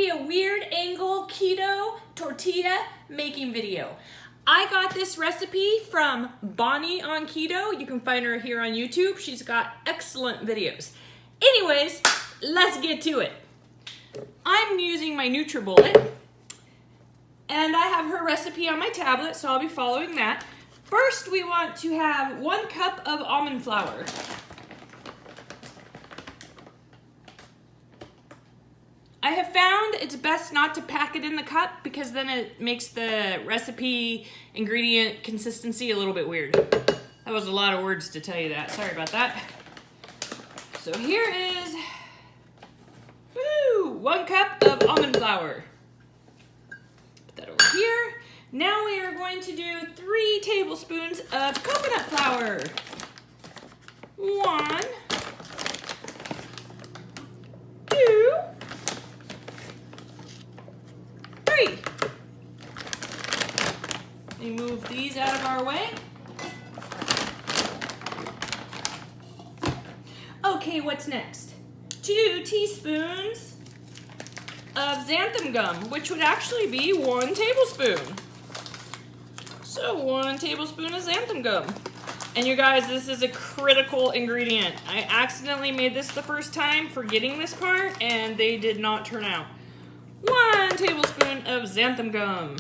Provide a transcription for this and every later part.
be a weird angle keto tortilla making video. I got this recipe from Bonnie on Keto. You can find her here on YouTube. She's got excellent videos. Anyways, let's get to it. I'm using my NutriBullet, and I have her recipe on my tablet, so I'll be following that. First, we want to have 1 cup of almond flour. I have found it's best not to pack it in the cup because then it makes the recipe ingredient consistency a little bit weird. That was a lot of words to tell you that. Sorry about that. So here is 1 cup of almond flour. Put that over here. Now we are going to do 3 tablespoons of coconut flour. 1, 2, 3. Let me move these out of our way. Okay, what's next? 2 teaspoons of xanthan gum, which would actually be 1 tablespoon. So 1 tablespoon of xanthan gum. And you guys, this is a critical ingredient. I accidentally made this the first time, forgetting this part, and they did not turn out. 1 tablespoon of xanthan gum.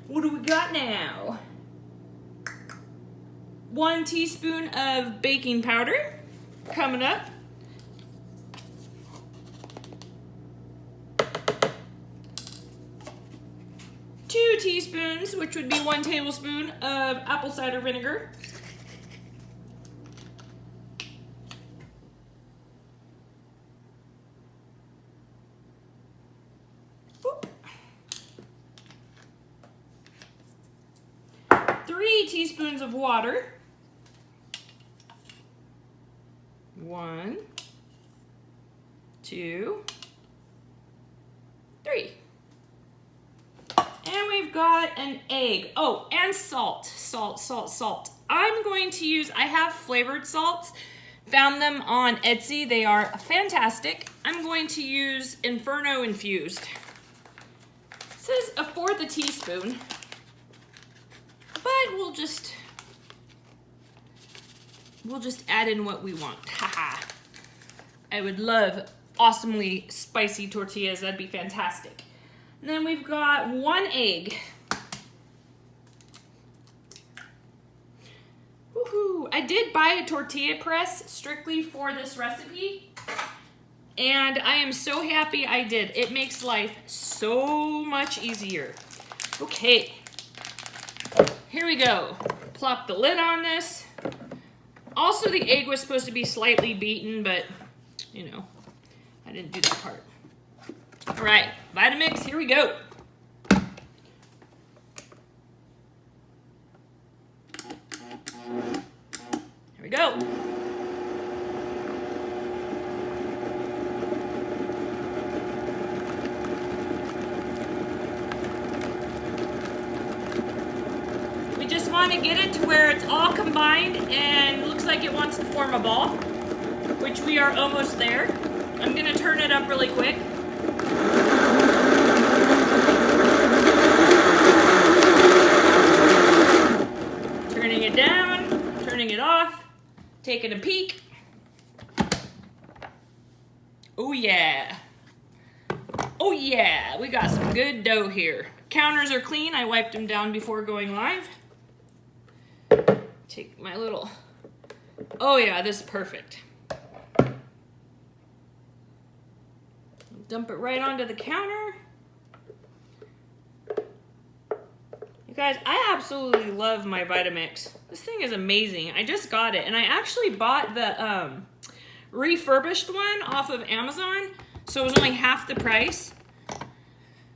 What do we got now? 1 teaspoon of baking powder coming up. 2 teaspoons, which would be 1 tablespoon of apple cider vinegar. Oop. 3 teaspoons of water. 1, 2, 3. And we've got an egg. Oh, and salt. Salt. I'm going to use, I have flavored salts. Found them on Etsy. They are fantastic. I'm going to use Inferno infused. It says 1/4 teaspoon. But we'll just add in what we want. Haha. I would love awesomely spicy tortillas. That'd be fantastic. And then we've got 1 egg. Woohoo! I did buy a tortilla press strictly for this recipe, and I am so happy I did. It makes life so much easier. Okay, here we go. Plop the lid on this. Also, the egg was supposed to be slightly beaten, but, you know, I didn't do that part. All right, Vitamix, here we go. Here we go. We just want to get it to where it's all combined and looks like it wants to form a ball, which we are almost there. I'm gonna turn it up really quick. Turning it down, turning it off, taking a peek. Oh yeah. Oh yeah, we got some good dough here. Counters are clean. I wiped them down before going live. Take my little, oh yeah, this is perfect. Dump it right onto the counter. You guys, I absolutely love my Vitamix. This thing is amazing. I just got it, and I actually bought the refurbished one off of Amazon, so it was only half the price.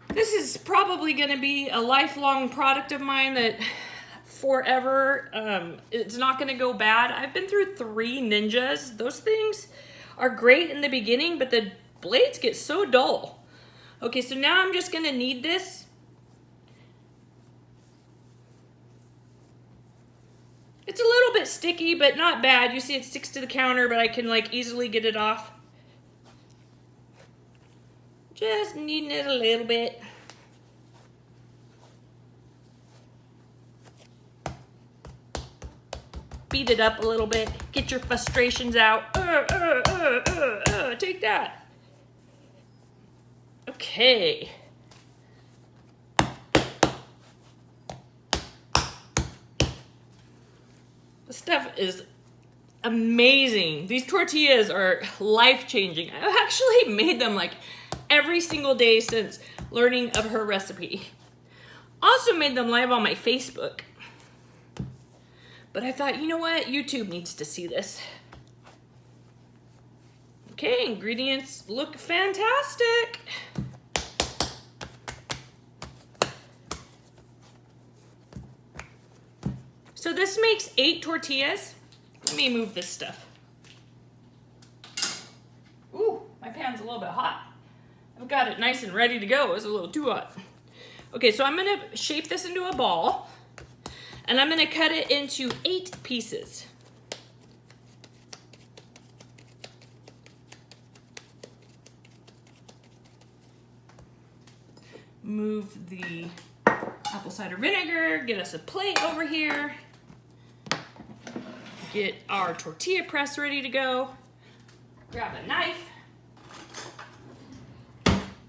This is probably gonna be a lifelong product of mine that forever, it's not gonna go bad. I've been through 3 Ninjas. Those things are great in the beginning, but the blades get so dull. Okay, so now I'm just gonna knead this. It's a little bit sticky, but not bad. You see it sticks to the counter, but I can like easily get it off. Just kneading it a little bit. Beat it up a little bit. Get your frustrations out. Take that. Okay. This stuff is amazing. These tortillas are life-changing. I've actually made them like every single day since learning of her recipe. Also made them live on my Facebook. But I thought, you know what? YouTube needs to see this. Okay, ingredients look fantastic. So this makes 8 tortillas. Let me move this stuff. Ooh, my pan's a little bit hot. I've got it nice and ready to go. It was a little too hot. Okay, so I'm gonna shape this into a ball, and I'm gonna cut it into 8 pieces. Move the apple cider vinegar, get us a plate over here. Get our tortilla press ready to go. Grab a knife.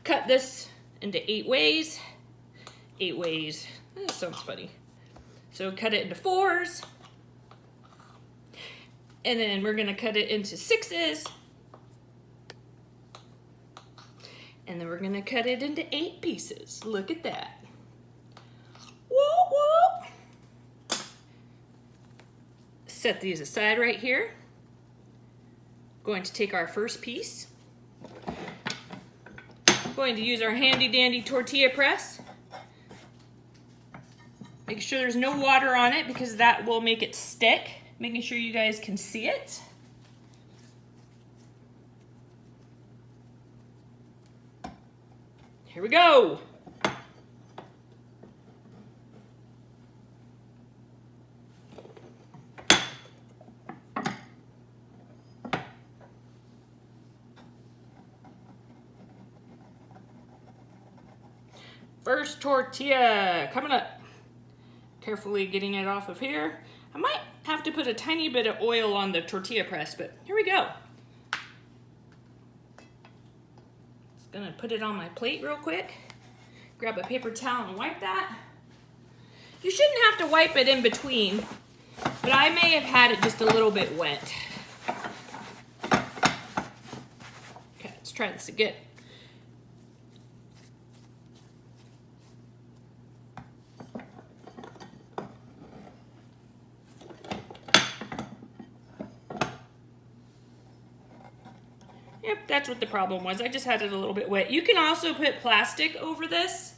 Cut this into 8 ways. 8 ways, that sounds funny. So cut it into 4s. And then we're gonna cut it into 6s. And then we're gonna cut it into 8 pieces. Look at that. Whoa, whoa. Set these aside right here. Going to take our first piece. Going to use our handy dandy tortilla press. Make sure there's no water on it because that will make it stick. Making sure you guys can see it. Here we go. First tortilla coming up. Carefully getting it off of here. I might have to put a tiny bit of oil on the tortilla press, but here we go. Just gonna put it on my plate real quick. Grab a paper towel and wipe that. You shouldn't have to wipe it in between, but I may have had it just a little bit wet. Okay, let's try this again. Yep, that's what the problem was. I just had it a little bit wet. You can also put plastic over this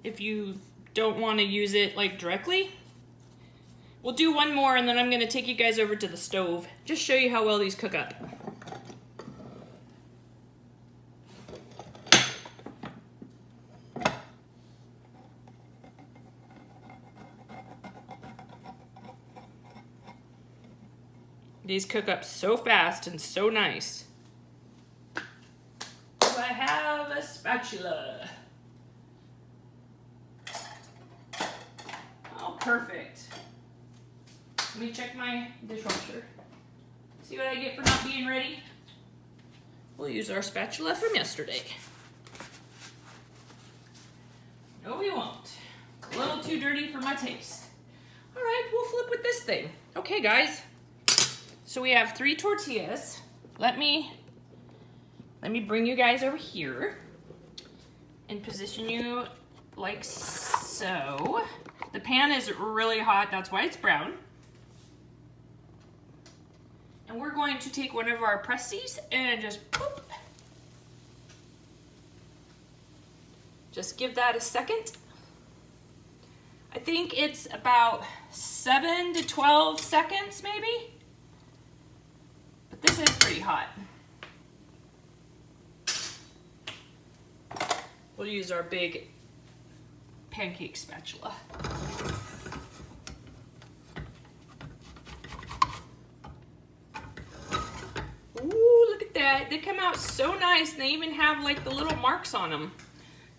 if you don't want to use it like directly. We'll do one more and then I'm going to take you guys over to the stove. Just show you how well these cook up. These cook up so fast and so nice. Do I have a spatula? Oh, perfect. Let me check my dishwasher. See what I get for not being ready? We'll use our spatula from yesterday. No, we won't. It's a little too dirty for my taste. All right, we'll flip with this thing. Okay, guys. So we have 3 tortillas. Let me bring you guys over here and position you like so. The pan is really hot, that's why it's brown. And we're going to take one of our pressies and just poop. Just give that a second. I think it's about 7 to 12 seconds maybe. But this is pretty hot. We'll use our big pancake spatula. Ooh, look at that. they come out so nice, and they even have like the little marks on them.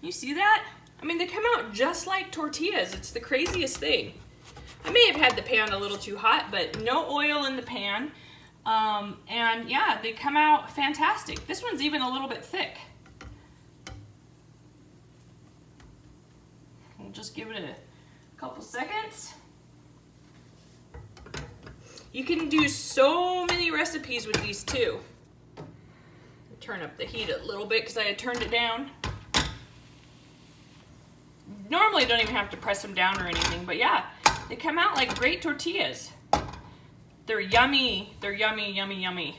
You see that? I mean, they come out just like tortillas. It's the craziest thing. I may have had the pan a little too hot, but no oil in the pan. And yeah, they come out fantastic. This one's even a little bit thick. We'll just give it a couple seconds. You can do so many recipes with these too. Turn up the heat a little bit because I had turned it down. Normally don't even have to press them down or anything, but yeah, they come out like great tortillas. They're yummy. They're yummy, yummy, yummy.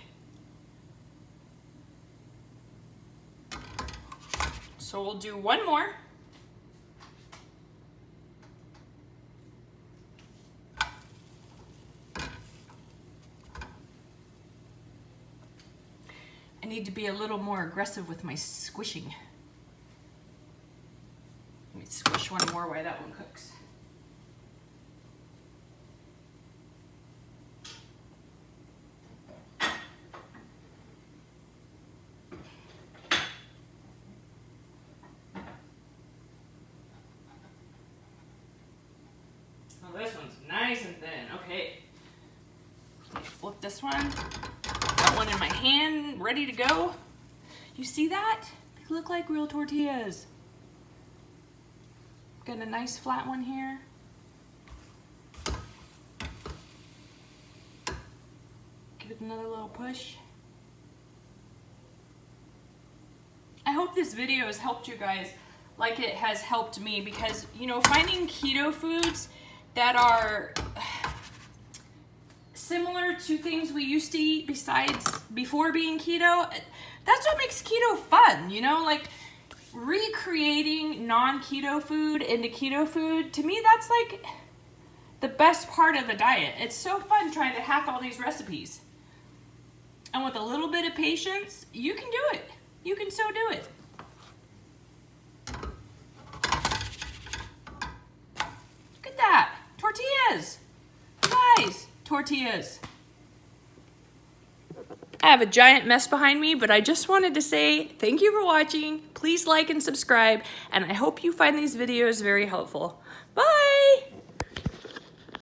So we'll do one more. I need to be a little more aggressive with my squishing. Let me squish one more while that one cooks. Oh, this one's nice and thin. Okay. Let me flip this one. Got one in my hand, ready to go. You see that? They look like real tortillas. Got a nice flat one here. Give it another little push. I hope this video has helped you guys like it has helped me, because, you know, finding keto foods that are similar to things we used to eat before being keto, that's what makes keto fun, you know, like recreating non-keto food into keto food. To me, that's like the best part of the diet. It's so fun trying to hack all these recipes. And with a little bit of patience, you can do it. You can so do it. Look at that. Tortillas. Guys, tortillas. I have a giant mess behind me, but I just wanted to say thank you for watching. Please like and subscribe, and I hope you find these videos very helpful. Bye!